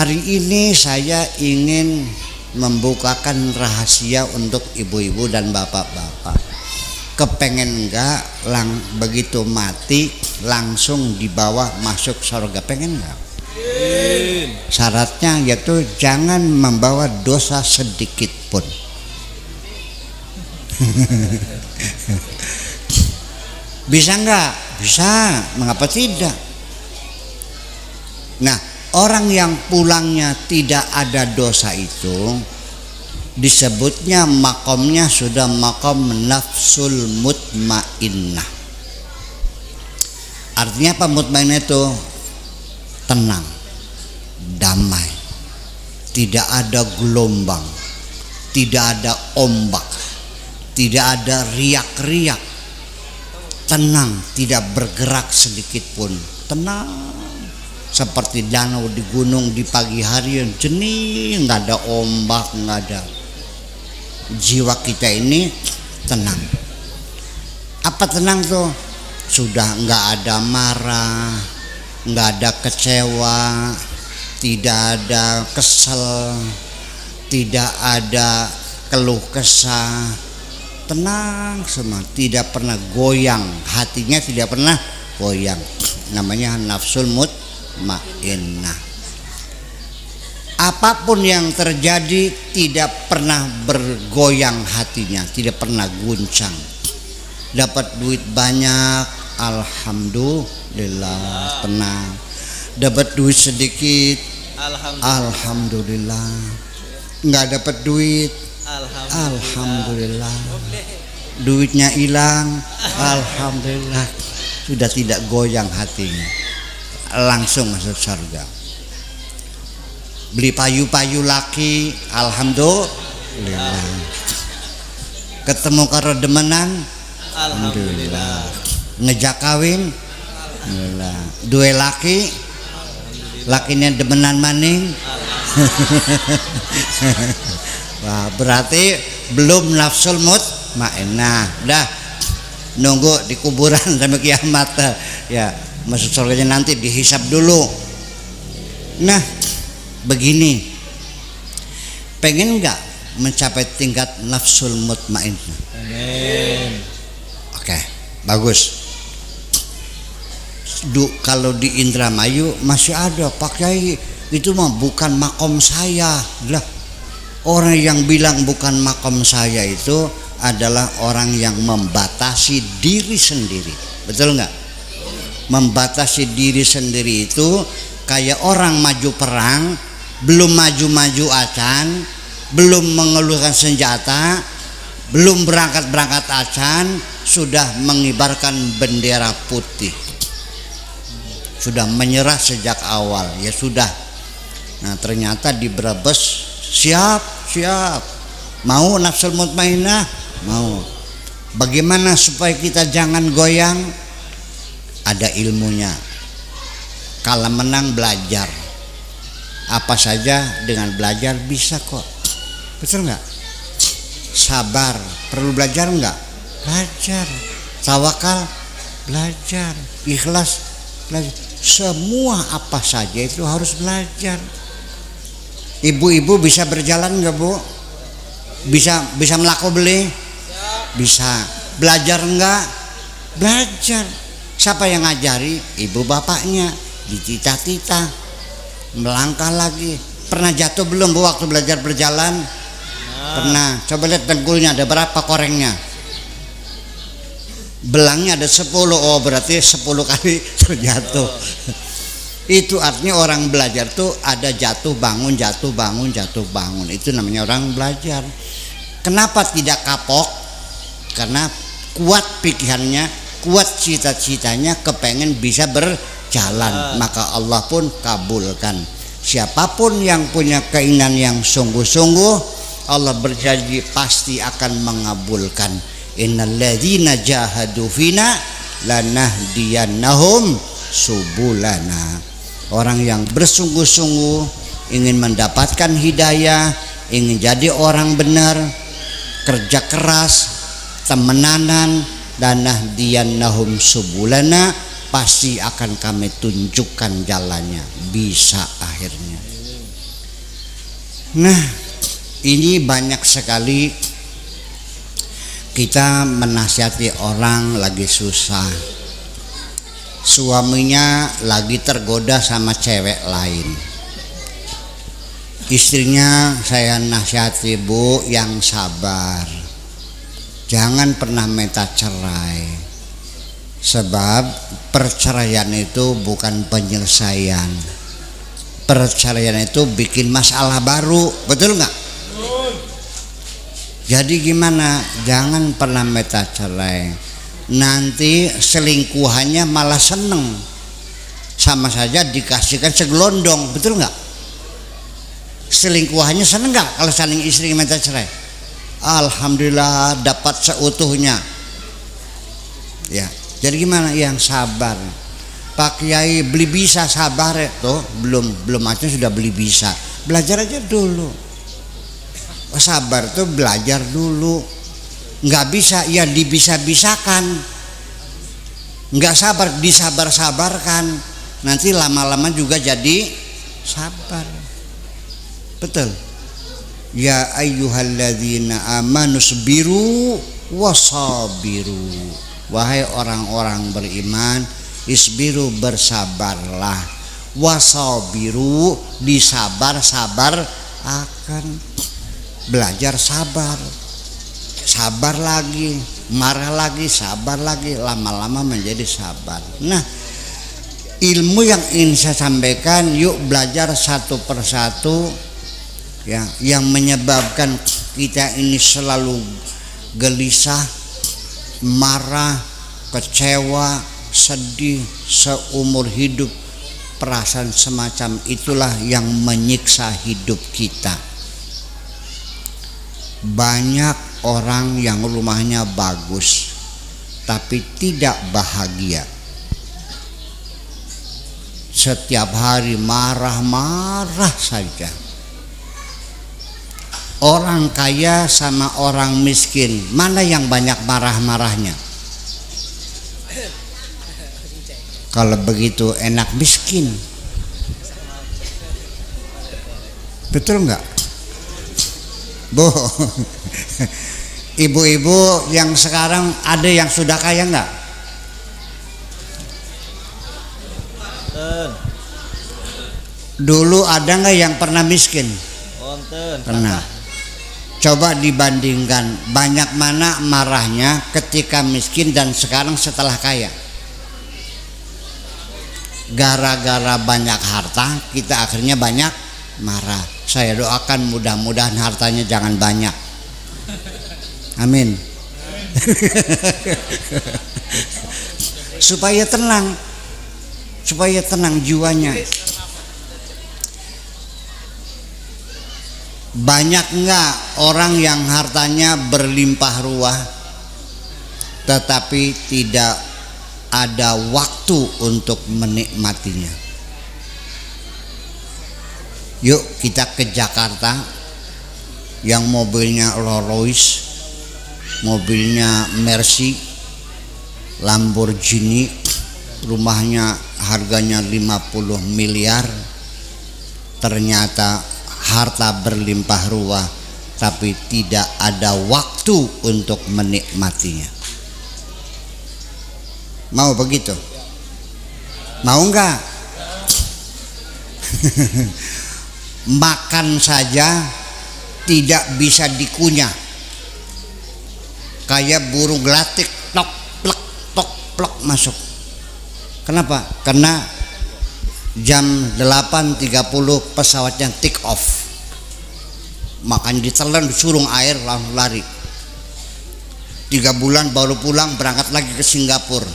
Hari ini saya ingin membukakan rahasia untuk ibu-ibu dan bapak-bapak. Kepengen enggak begitu mati langsung dibawa masuk surga? Pengen enggak? Syaratnya yaitu jangan membawa dosa sedikit pun. Bisa enggak? Bisa, mengapa tidak? Nah, orang yang pulangnya tidak ada dosa itu disebutnya makomnya sudah makom nafsul mutmainnah. Artinya apa mutmainnah itu? Tenang, damai, tidak ada gelombang, tidak ada ombak, tidak ada riak-riak, tenang, tidak bergerak sedikit pun, tenang seperti danau di gunung di pagi hari yang jernih, nggak ada ombak, nggak ada. Jiwa kita ini tenang. Apa tenang tuh? Sudah nggak ada marah, nggak ada kecewa, tidak ada kesel, tidak ada keluh kesah, tenang semua, tidak pernah goyang, hatinya tidak pernah goyang. Namanya nafsul mutmainnah. Apapun yang terjadi tidak pernah bergoyang hatinya, tidak pernah guncang. Dapat duit banyak, alhamdulillah, tenang. Dapat duit sedikit, alhamdulillah. Nggak dapat duit, alhamdulillah. Duitnya hilang, alhamdulillah. Sudah tidak goyang hatinya, langsung masuk surga. Beli payu-payu laki, alhamdulillah. Ketemu karo demenan, alhamdulillah. Ngejak kawin, alhamdulillah. Dua laki, lakinya demenan maning. Wah, berarti belum nafsul mutmainnah. Dah nunggu di kuburan sampai kiamat ya, masuk surganya nanti dihisab dulu. Nah, begini, pengen nggak mencapai tingkat nafsul mutmainnah? Amin. Oke, bagus. Kalau di Indramayu masih ada Pak Kiai, itu mah bukan makom saya lah. Orang yang bilang bukan makom saya itu adalah orang yang membatasi diri sendiri, betul nggak? Membatasi diri sendiri itu kayak orang maju perang, belum maju-maju acan, belum mengeluarkan senjata, belum berangkat acan, sudah mengibarkan bendera putih, sudah menyerah sejak awal. Ya sudah. Nah, ternyata di Brebes siap mau nafsul mutmainnah, mau. Bagaimana supaya kita jangan goyang? Ada ilmunya. Kalau menang belajar, apa saja dengan belajar bisa kok, betul nggak? Sabar, perlu belajar nggak? Belajar. Tawakal, belajar. Ikhlas, belajar. Semua apa saja itu harus belajar. Ibu-ibu bisa berjalan nggak, Bu? Bisa melaku beli? Bisa. Belajar nggak? Belajar. Siapa yang ngajari? Ibu bapaknya. Ditita-tita, melangkah lagi. Pernah jatuh belum, Bu, waktu belajar berjalan? Pernah. Coba lihat dengkulnya ada berapa korengnya. Belangnya ada 10. Oh, berarti 10 kali terjatuh. Itu artinya orang belajar tuh ada jatuh bangun, jatuh bangun, jatuh bangun. Itu namanya orang belajar. Kenapa tidak kapok? Karena kuat pikirannya, kuat cita-citanya, kepengen bisa berjalan. Maka Allah pun kabulkan. Siapapun yang punya keinginan yang sungguh-sungguh, Allah berjanji pasti akan mengabulkan. Innalladzina jahadu fina lanahdiyannahum subulana. Orang yang bersungguh-sungguh ingin mendapatkan hidayah, ingin jadi orang benar, kerja keras, temenanan, dan nahdiyannahum subulana, pasti akan kami tunjukkan jalannya, bisa akhirnya. Nah, ini banyak sekali kita menasihati orang lagi susah, suaminya lagi tergoda sama cewek lain, istrinya saya nasihati, Bu, yang sabar, jangan pernah minta cerai, sebab perceraian itu bukan penyelesaian, perceraian itu bikin masalah baru, betul nggak? Jadi gimana? Jangan pernah minta cerai, nanti selingkuhannya malah seneng, sama saja dikasihkan segelondong, betul nggak? Selingkuhannya seneng nggak kalau saling istri minta cerai? Alhamdulillah dapat seutuhnya. Ya, jadi gimana? Yang sabar. Pak Kiai beli bisa sabar ya, tuh belum aja sudah beli bisa. Belajar aja dulu. Sabar tuh belajar dulu. Nggak bisa ya dibisa-bisakan, nggak sabar disabar-sabarkan, nanti lama-lama juga jadi sabar. Betul. Ya ayyuhalladzina amanu sabiru wasabiru, wahai orang-orang beriman, isbiru bersabarlah, wasabiru disabar-sabar akan. Belajar sabar, sabar lagi, marah lagi, sabar lagi, lama-lama menjadi sabar. Nah, ilmu yang ingin saya sampaikan, yuk belajar satu persatu ya, yang menyebabkan kita ini selalu gelisah, marah, kecewa, sedih seumur hidup. Perasaan semacam itulah yang menyiksa hidup kita. Banyak orang yang rumahnya bagus tapi tidak bahagia, setiap hari marah-marah saja. Orang kaya sama orang miskin, mana yang banyak marah-marahnya? Kalau begitu enak miskin, betul nggak? Bu, ibu-ibu yang sekarang ada yang sudah kaya nggak? Dulu ada nggak yang pernah miskin? Pernah. Coba dibandingkan, banyak mana marahnya ketika miskin dan sekarang setelah kaya. Gara-gara banyak harta kita akhirnya banyak marah. Saya doakan mudah-mudahan hartanya jangan banyak. Amin. supaya tenang jiwanya. Banyak enggak orang yang hartanya berlimpah ruah tetapi tidak ada waktu untuk menikmatinya? Yuk kita ke Jakarta, yang mobilnya Rolls Royce, mobilnya Mercy, Lamborghini, rumahnya harganya 50 miliar, ternyata harta berlimpah ruah tapi tidak ada waktu untuk menikmatinya. Mau begitu? Mau enggak? Makan saja tidak bisa dikunyah, kayak burung gelatik, tok plek tok plek masuk. Kenapa? Karena jam 8.30 pesawatnya take off, makan ditelan, disuruh air, langsung lari. 3 bulan baru pulang, berangkat lagi ke Singapura,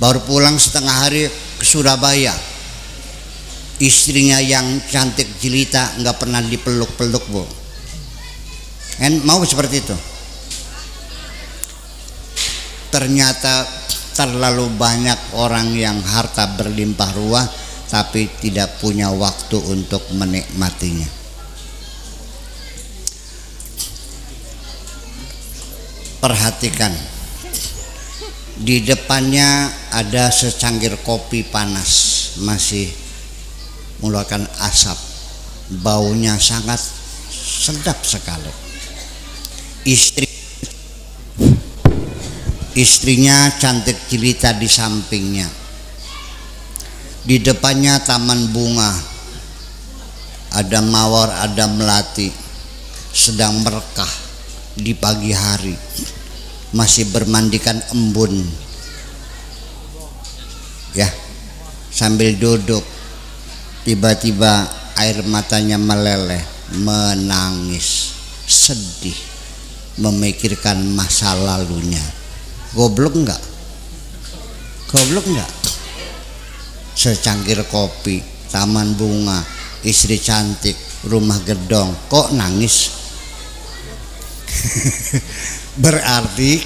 baru pulang setengah hari ke Surabaya. Istrinya yang cantik jelita nggak pernah dipeluk-peluk, Bu. Mau seperti itu? Ternyata terlalu banyak orang yang harta berlimpah ruah tapi tidak punya waktu untuk menikmatinya. Perhatikan, di depannya ada secangkir kopi panas, masih mengeluarkan asap. baunya sangat sedap sekali. Istrinya cantik jelita di sampingnya. Di depannya taman bunga, ada mawar, ada melati, sedang merekah di pagi hari, masih bermandikan embun, ya, sambil duduk. Tiba-tiba air matanya meleleh, menangis, sedih, memikirkan masa lalunya. Goblok enggak? Goblok enggak? Secangkir kopi, taman bunga, istri cantik, rumah gedong, kok nangis? Berarti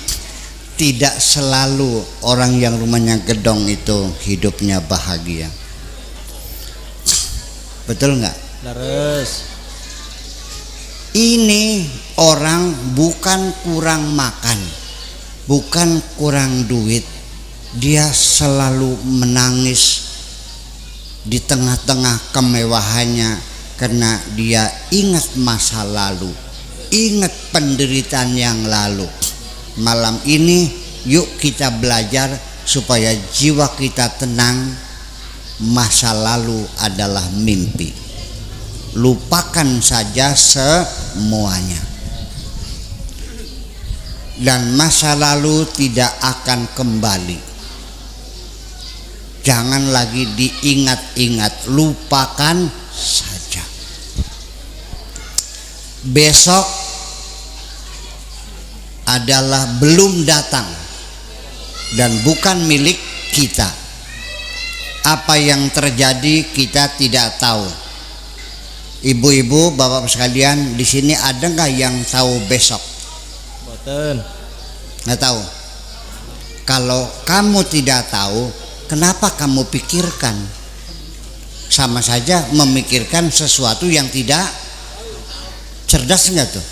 tidak selalu orang yang rumahnya gedong itu hidupnya bahagia. Betul nggak? Terus ini orang bukan kurang makan, bukan kurang duit, dia selalu menangis di tengah-tengah kemewahannya karena dia ingat masa lalu, ingat penderitaan yang lalu. Malam ini yuk kita belajar supaya jiwa kita tenang. Masa lalu adalah mimpi, lupakan saja semuanya, dan masa lalu tidak akan kembali. Jangan lagi diingat-ingat, lupakan saja. Besok adalah belum datang dan bukan milik kita. Apa yang terjadi kita tidak tahu. Ibu-ibu, bapak sekalian, di sini ada nggak yang tahu besok? boten. Nggak tahu. Kalau kamu tidak tahu, kenapa kamu pikirkan? Sama saja memikirkan sesuatu yang tidak cerdas, enggak tuh?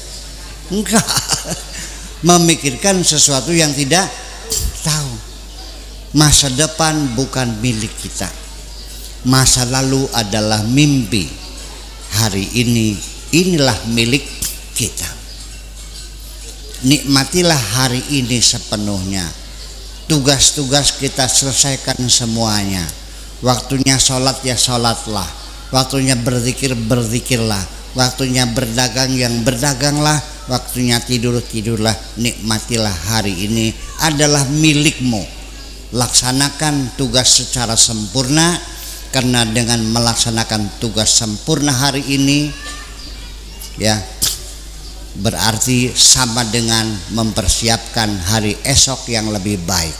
Enggak. Memikirkan sesuatu yang tidak tahu. Masa depan bukan milik kita. Masa lalu adalah mimpi. Hari ini, inilah milik kita. Nikmatilah hari ini sepenuhnya. Tugas-tugas kita selesaikan semuanya. Waktunya sholat ya sholatlah, waktunya berzikir berzikirlah, waktunya berdagang yang berdaganglah, waktunya tidur tidurlah. Nikmatilah hari ini adalah milikmu. Laksanakan tugas secara sempurna, karena dengan melaksanakan tugas sempurna hari ini, ya, berarti sama dengan mempersiapkan hari esok yang lebih baik.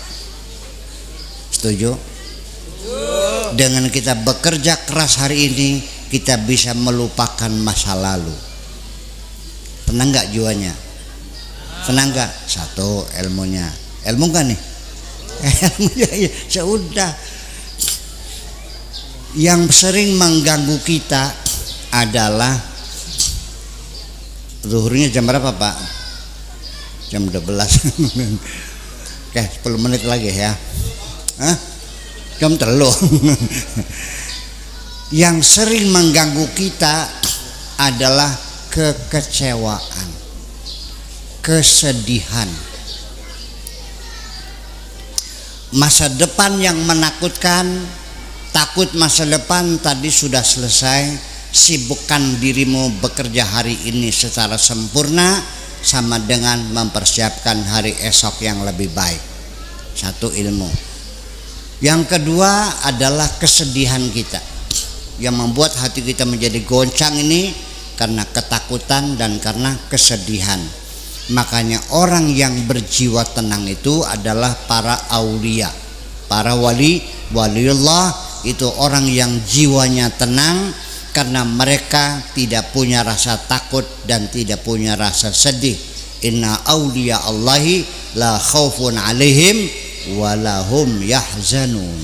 Setuju? Dengan kita bekerja keras hari ini, kita bisa melupakan masa lalu. Tenang nggak jiwanya? Tenang nggak? Satu, ilmunya. Ilmu kan nih? Ilmunya ya sudah. Yang sering mengganggu kita adalah zuhurnya jam berapa Pak? Jam 12. Oke, 10 menit lagi ya. Hah? Jam 3. Yang sering mengganggu kita adalah kekecewaan, kesedihan, masa depan yang menakutkan. Takut masa depan tadi sudah selesai. Sibukkan dirimu bekerja hari ini secara sempurna, sama dengan mempersiapkan hari esok yang lebih baik. Satu, ilmu. Yang kedua adalah kesedihan kita, yang membuat hati kita menjadi goncang ini karena ketakutan dan karena kesedihan. Makanya orang yang berjiwa tenang itu adalah para aulia, para waliullah. Itu orang yang jiwanya tenang karena mereka tidak punya rasa takut dan tidak punya rasa sedih. Inna auliya Allahi la khaufun alaihim walahum yahzanun.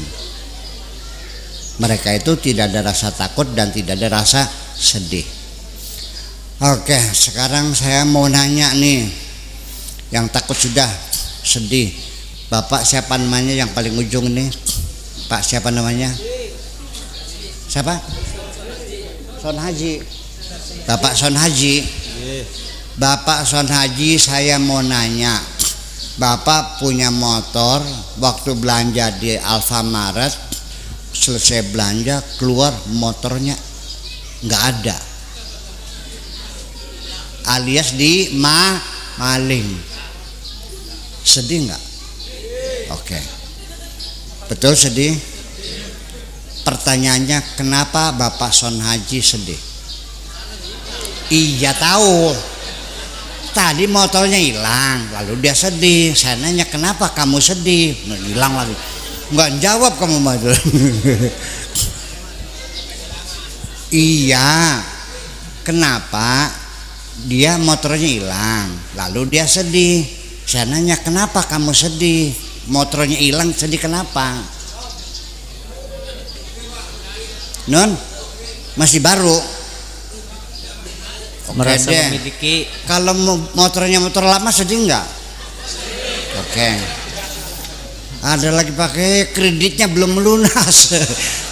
Mereka itu tidak ada rasa takut dan tidak ada rasa sedih. Oke, sekarang saya mau nanya nih, yang takut sudah sedih. Bapak siapa namanya yang paling ujung nih? Pak siapa namanya? Siapa? Son Haji. Bapak Son Haji, Nggih. Bapak Son Haji, saya mau nanya, Bapak punya motor, waktu belanja di Alfamaret, selesai belanja keluar motornya nggak ada, alias maling. Sedih nggak? Oke. Betul sedih. Pertanyaannya, kenapa Bapak Son Haji sedih? Iya tahu. Tadi motornya hilang, lalu dia sedih. Saya nanya, kenapa kamu sedih? Hilang lagi. Nggak jawab kamu mah. Iya. Kenapa dia motornya hilang, lalu dia sedih. Saya nanya, kenapa kamu sedih? Motornya hilang, sedih kenapa? Nun, masih baru. Oke Merasa deh. memiliki. Kalau motornya motor lama sedih nggak? Oke. Ada lagi pakai kreditnya belum lunas.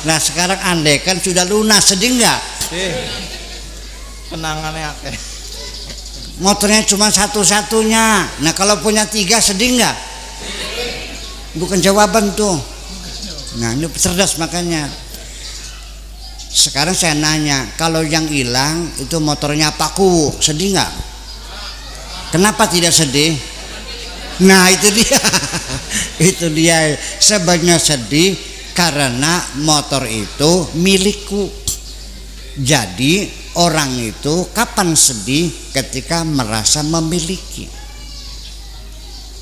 Nah sekarang andai kan sudah lunas, sedih nggak? Kenangannya akeh. Motornya cuma satu-satunya. Nah kalau punya 3 sedih nggak? Bukan jawaban tuh. Nah ini cerdas makanya. Sekarang saya nanya, kalau yang hilang itu motornya paku, sedih nggak? Kenapa tidak sedih? Nah itu dia. Itu dia. Sebenarnya sedih karena motor itu milikku. Jadi orang itu kapan sedih? Ketika merasa memiliki.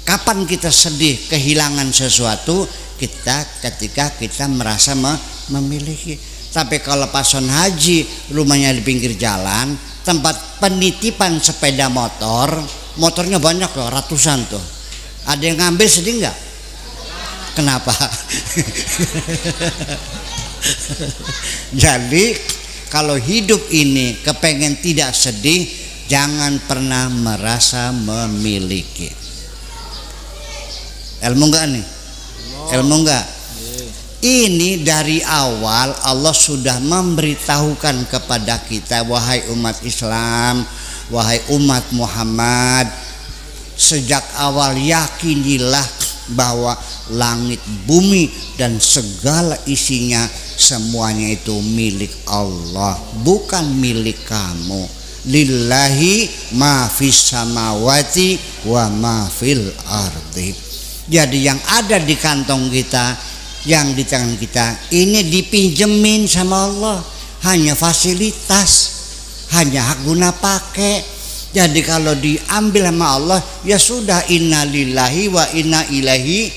Kapan kita sedih kehilangan sesuatu? Ketika kita merasa memiliki. Tapi kalau Pak Son Haji rumahnya di pinggir jalan, tempat penitipan sepeda motor, motornya banyak loh, ratusan tuh. Ada yang ngambil, sedih nggak? Kenapa? Jadi kalau hidup ini kepengen tidak sedih, jangan pernah merasa memiliki. Ilmu enggak nih? Ilmu enggak? Ini dari awal Allah sudah memberitahukan kepada kita, wahai umat Islam, wahai umat Muhammad, sejak awal yakinilah bahwa langit, bumi dan segala isinya semuanya itu milik Allah, bukan milik kamu. Lillahi ma fis samawati wa ma fil ardi. Jadi yang ada di kantong kita, yang di tangan kita ini dipinjemin sama Allah, hanya fasilitas, hanya hak guna pakai. Jadi kalau diambil sama Allah, ya sudah, inna lillahi wa inna ilaihi.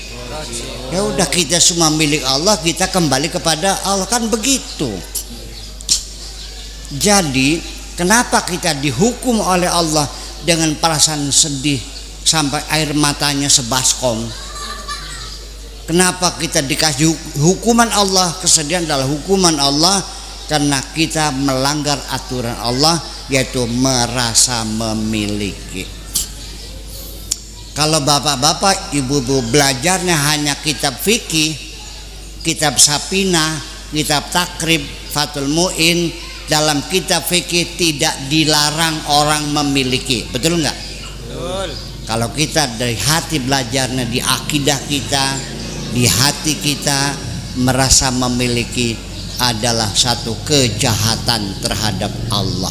Ya udah, kita semua milik Allah, kita kembali kepada Allah, kan begitu. Jadi kenapa kita dihukum oleh Allah dengan perasaan sedih sampai air matanya sebaskom? Kenapa kita dikasih hukuman Allah? Kesedihan adalah hukuman Allah karena kita melanggar aturan Allah, yaitu merasa memiliki. Kalau bapak-bapak, ibu-ibu belajarnya hanya kitab fikih, kitab Sapina, kitab Takrib, Fathul Mu'in, dalam kitab fikih tidak dilarang orang memiliki. Betul nggak? Betul. Kalau kita dari hati belajarnya, di akidah kita, di hati kita, merasa memiliki adalah satu kejahatan terhadap Allah.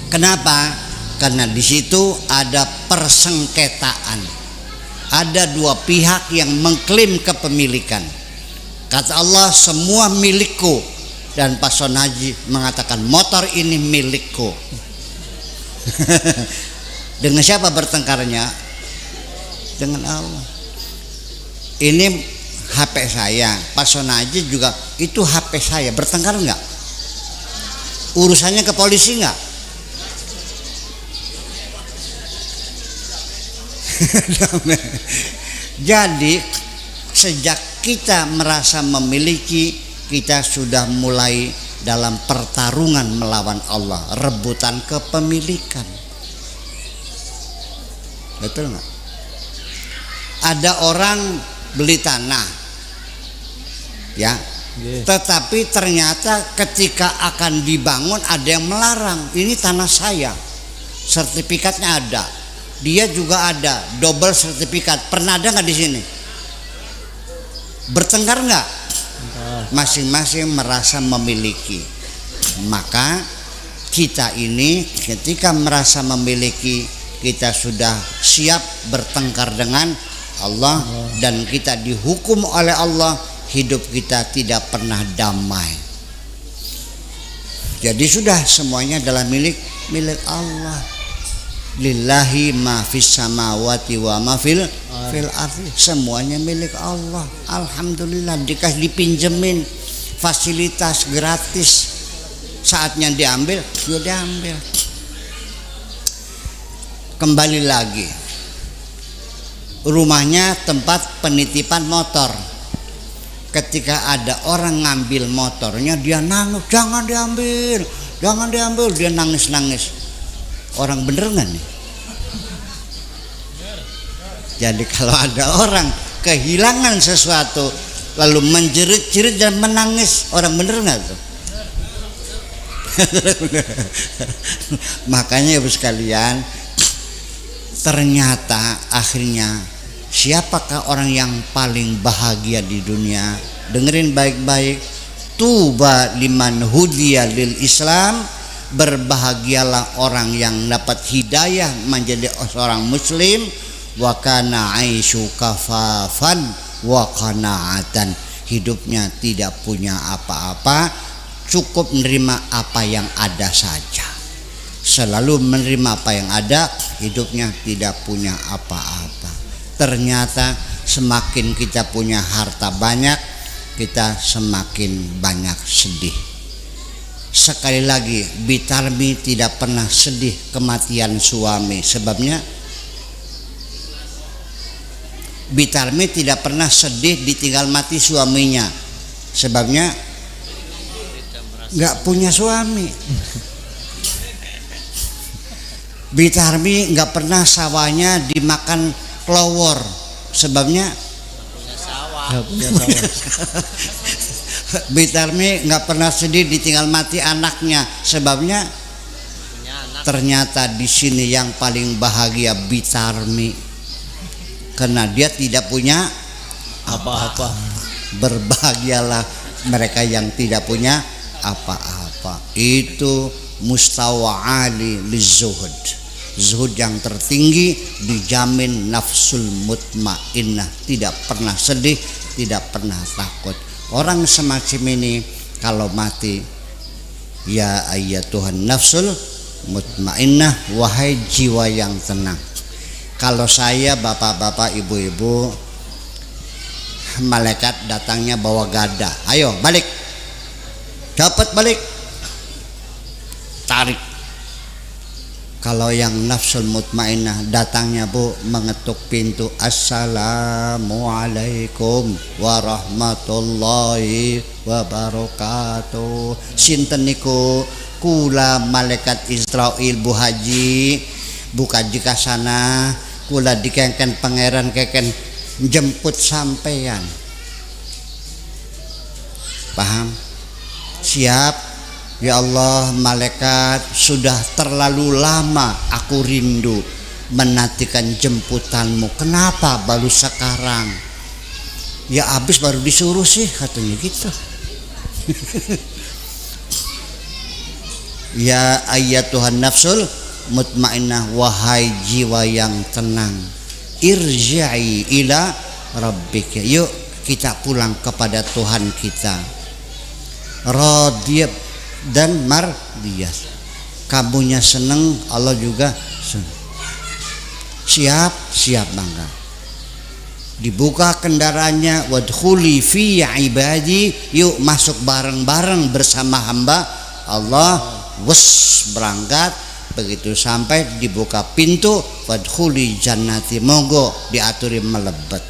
Kenapa? Karena di situ ada persengketaan. Ada dua pihak yang mengklaim kepemilikan. Kata Allah, semua milikku. Dan Pak Son Haji mengatakan, motor ini milikku. Dengan siapa bertengkarnya? Dengan Allah. Ini HP saya, Pak Son Haji juga itu HP saya, bertengkar enggak? Urusannya ke polisi enggak? Jadi sejak kita merasa memiliki, kita sudah mulai dalam pertarungan melawan Allah, rebutan kepemilikan. Betul enggak? Ada orang beli tanah, ya, Nggih. Tetapi ternyata ketika akan dibangun ada yang melarang. Ini tanah saya, sertifikatnya ada, dia juga ada, double sertifikat. Pernah ada nggak di sini? Bertengkar nggak? Masing-masing merasa memiliki. Maka kita ini ketika merasa memiliki, kita sudah siap bertengkar dengan Allah, dan kita dihukum oleh Allah. Hidup kita tidak pernah damai. Jadi sudah semuanya adalah milik Allah. Lillahi ma fis samawati wa ma fil ardi. Semuanya milik Allah. Alhamdulillah, dikasih dipinjemin fasilitas gratis. Saatnya diambil, ya diambil. Kembali lagi, rumahnya tempat penitipan motor. Ketika ada orang ngambil motornya, dia nangis, jangan diambil, dia nangis. Orang bener nggak nih? Jadi kalau ada orang kehilangan sesuatu lalu menjerit-jerit dan menangis, orang bener nggak tuh? Makanya ibu sekalian, ternyata akhirnya siapakah orang yang paling bahagia di dunia? Dengerin baik-baik. Tuba liman hudiya lil Islam. Berbahagialah orang yang dapat hidayah menjadi seorang muslim. Wa kana aisyu kafafan wa qanaatan. Hidupnya tidak punya apa-apa, cukup menerima apa yang ada saja. Selalu menerima apa yang ada, hidupnya tidak punya apa-apa. Ternyata semakin kita punya harta banyak, kita semakin banyak sedih. Sekali lagi, Bitarmi tidak pernah sedih kematian suami. Sebabnya Bitarmi tidak pernah sedih ditinggal mati suaminya. Sebabnya nggak punya suami. Bitarmi nggak pernah sawahnya dimakan kelowor. Sebabnya Punya sawah. Bitarmi nggak pernah sedih ditinggal mati anaknya. Sebabnya ternyata di sini yang paling bahagia Bitarmi, karena dia tidak punya Apa-apa. Berbahagialah mereka yang tidak punya apa-apa. Itu mustawa ali lizuhud. Zuhud yang tertinggi dijamin nafsul mutmainnah, tidak pernah sedih, tidak pernah takut. Orang semacam ini kalau mati, ya ayyatuhan nafsul mutmainnah, wahai jiwa yang tenang. Kalau saya, bapak-bapak, ibu-ibu, malaikat datangnya bawa gada, ayo balik, dapat balik, tarik. Kalau yang nafsul mutmainnah datangnya bu mengetuk pintu, assalamualaikum warahmatullahi wabarakatuh. Sinten niku? Kula malaikat Israil bu haji, buka jika sana kula dikengken pangeran keken jemput sampeyan. Paham? Siap? Ya Allah, malaikat, sudah terlalu lama aku rindu menantikan jemputanmu. Kenapa baru sekarang? Ya habis baru disuruh sih, katanya gitu. Ya ayyatuhan nafsul mutmainnah, wahai jiwa yang tenang, irji'i ila rabbika. Yuk kita pulang kepada Tuhan kita. Radiyab dan mardiyah. Kamunya seneng, Allah juga seneng. Siap bangga. Dibuka kendaraannya, wadkhuli fi ibadi, yuk masuk bareng-bareng bersama hamba Allah. Wes berangkat. Begitu sampai dibuka pintu, wadkhuli jannati, monggo diaturi melebet.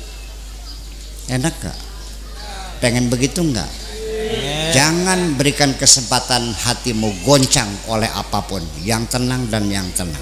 Enak gak? Pengen begitu enggak? Jangan berikan kesempatan hatimu goncang oleh apapun. Yang tenang dan yang tenang.